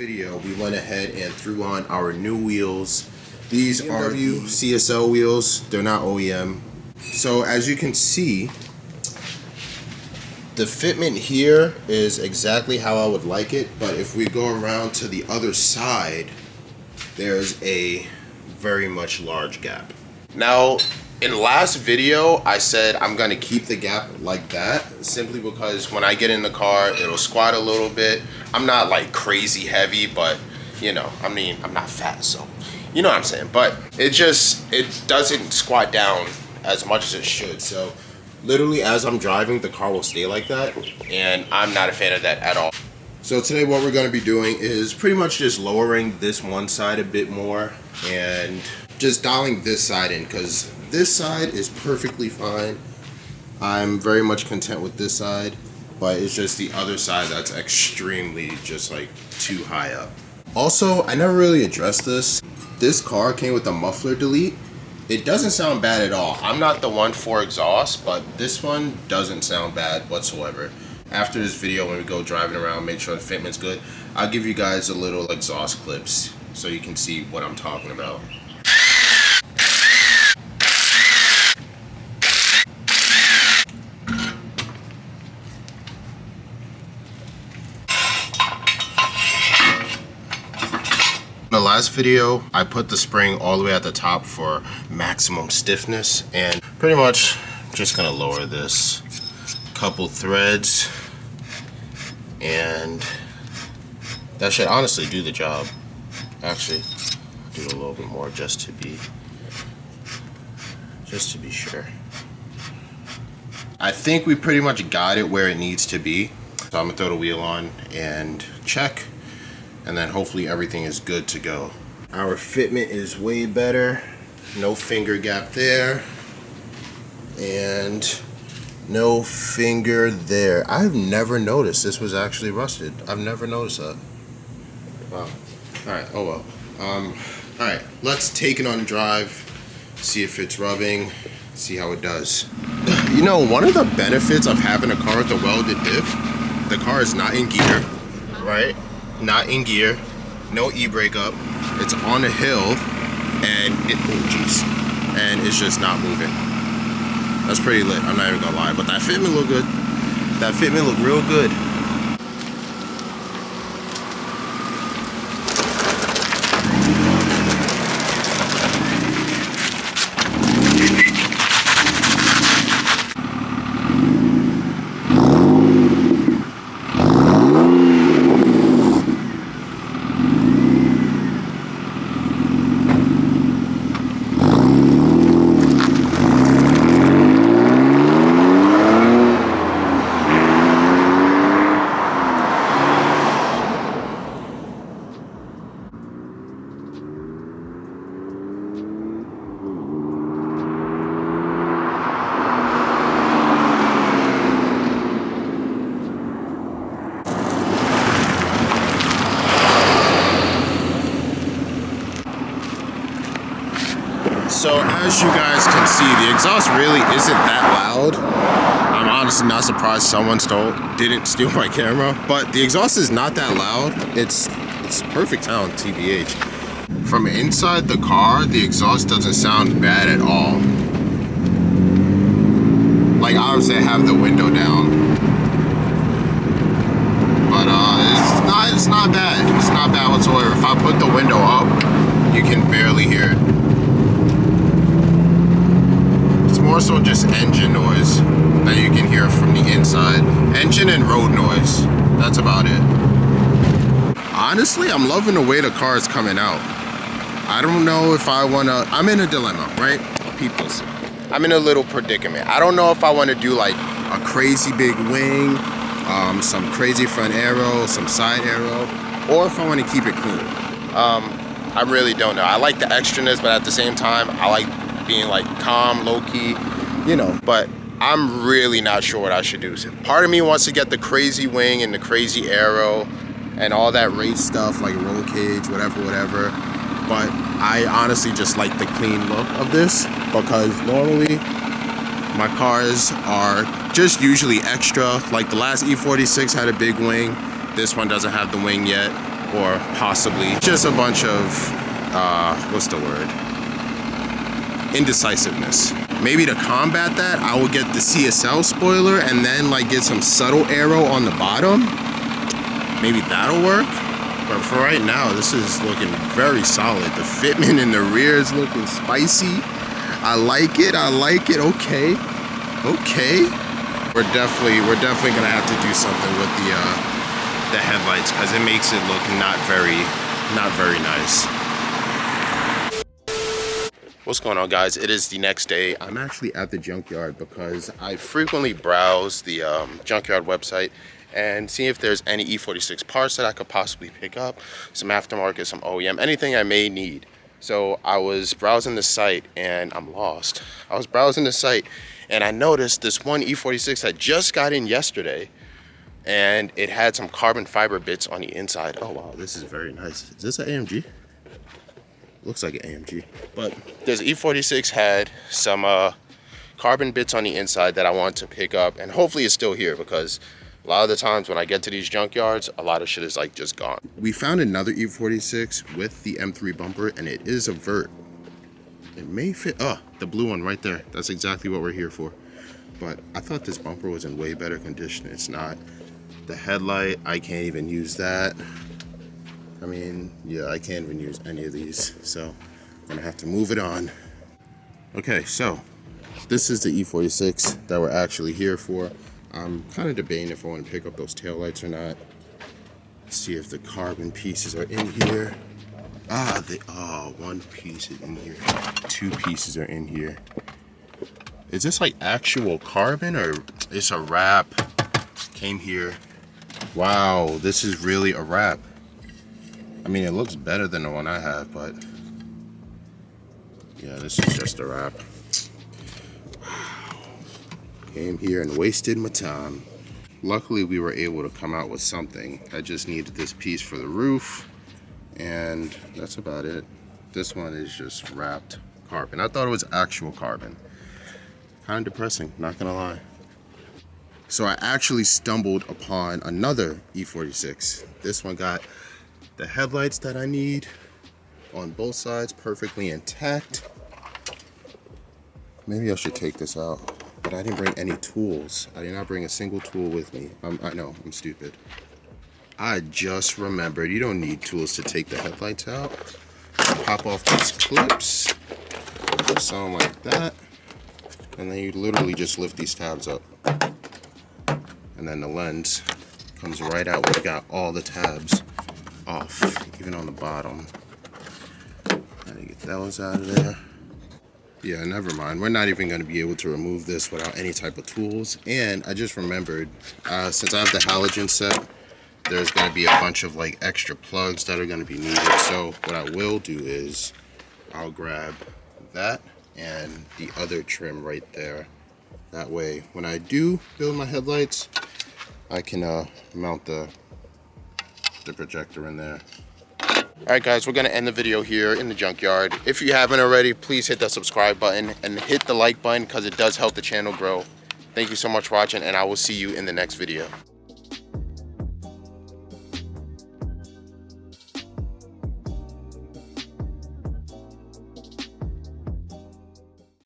video, we went ahead and threw on our new wheels. These are CSL wheels. They're not OEM. So as you can see, the fitment here is exactly how I would like it, but if we go around to the other side, there's a very much large gap. Now, in the last video, I said I'm gonna keep the gap like that, simply because when I get in the car, it'll squat a little bit. I'm not like crazy heavy, but you know, I mean, I'm not fat, so you know what I'm saying. But it doesn't squat down as much as it should. So literally as I'm driving, the car will stay like that, and I'm not a fan of that at all. So today what we're gonna be doing is pretty much just lowering this one side a bit more and just dialing this side in, because this side is perfectly fine. I'm very much content with this side, but it's just the other side that's extremely just like too high up. Also, I never really addressed this. This car came with a muffler delete. It doesn't sound bad at all. I'm not the one for exhaust, but this one doesn't sound bad whatsoever. After this video, when we go driving around, make sure the fitment's good, I'll give you guys a little exhaust clips so you can see what I'm talking about. In the last video, I put the spring all the way at the top for maximum stiffness, and pretty much just gonna lower this couple threads, and that should honestly do the job. Actually, do a little bit more just to be sure. I think we pretty much got it where it needs to be. So I'm gonna throw the wheel on and check, and then hopefully everything is good to go. Our fitment is way better. No finger gap there, and no finger there. I've never noticed this was actually rusted. I've never noticed that. Wow. Alright, oh well. Alright, let's take it on a drive, see if it's rubbing, see how it does. You know, one of the benefits of having a car with a welded diff, the car is not in gear, right? Not in gear, no e-brake up. It's on a hill, and and it's just not moving. That's pretty lit, I'm not even gonna lie, but that fitment look good. That fitment look real good. So as you guys can see, the exhaust really isn't that loud. I'm honestly not surprised someone didn't steal my camera, but the exhaust is not that loud. It's perfect sound, TBH. From inside the car, the exhaust doesn't sound bad at all. Like, obviously I have the window down, but it's not bad. It's not bad whatsoever. If I put the window up, you can barely hear it. More so just engine noise that you can hear from the inside. Engine and road noise, that's about it. Honestly, I'm loving the way the car is coming out. I don't know if I wanna, I'm in a dilemma, right? People, I'm in a little predicament. I don't know if I wanna do like a crazy big wing, some crazy front arrow, some side arrow, or if I wanna keep it clean. I really don't know. I like the extraness, but at the same time, I like being like calm, low-key, you know, but I'm really not sure what I should do. So part of me wants to get the crazy wing and the crazy arrow and all that race stuff, like roll cage, whatever, but I honestly just like the clean look of this, because normally my cars are just usually extra. Like the last E46 had a big wing, this one doesn't have the wing yet, or possibly just a bunch of, what's the word? Indecisiveness. Maybe to combat that, I will get the CSL spoiler and then like get some subtle aero on the bottom. Maybe that'll work. But for right now, this is looking very solid. The fitment in the rear is looking spicy. I like it, okay. Okay. We're definitely gonna have to do something with the headlights because it makes it look not very nice. What's going on, guys? It is the next day. I'm actually at the junkyard because I frequently browse the junkyard website and see if there's any E46 parts that I could possibly pick up, some aftermarket, some OEM, anything I may need. So I was browsing the site and I'm lost. I was browsing the site and I noticed this one E46 that just got in yesterday and it had some carbon fiber bits on the inside. Oh wow, this is very nice. Is this an AMG? Looks like an AMG. But this E46 had some carbon bits on the inside that I want to pick up, and hopefully it's still here because a lot of the times when I get to these junkyards, a lot of shit is like just gone. We found another E46 with the M3 bumper, and it is a vert. It may fit, the blue one right there. That's exactly what we're here for. But I thought this bumper was in way better condition. It's not. The headlight, I can't even use that. I mean, yeah, I can't even use any of these, so I'm gonna have to move it on. Okay, so this is the E46 that we're actually here for. I'm kind of debating if I want to pick up those taillights or not. See if the carbon pieces are in here. One piece is in here. Two pieces are in here. Is this like actual carbon or it's a wrap? Came here. Wow, this is really a wrap. I mean, it looks better than the one I have, but yeah, this is just a wrap. Wow. Came here and wasted my time. Luckily, we were able to come out with something. I just needed this piece for the roof, and that's about it. This one is just wrapped carbon. I thought it was actual carbon. Kind of depressing, not gonna lie. So I actually stumbled upon another E46. This one got the headlights that I need on both sides, perfectly intact. Maybe I should take this out, but I didn't bring any tools. I did not bring a single tool with me. I know, I'm stupid. I just remembered you don't need tools to take the headlights out. Pop off these clips, something like that, and then you literally just lift these tabs up. And then the lens comes right out where you got all the tabs off, even on the bottom. Gotta get those out of there. Yeah, never mind. We're not even going to be able to remove this without any type of tools. And I just remembered, since I have the halogen set, there's going to be a bunch of like extra plugs that are going to be needed. So what I will do is I'll grab that and the other trim right there. That way, when I do build my headlights, I can mount the projector in there. Alright guys, we're going to end the video here in the junkyard. If you haven't already, please hit that subscribe button and hit the like button because it does help the channel grow. Thank you so much for watching, and I will see you in the next video.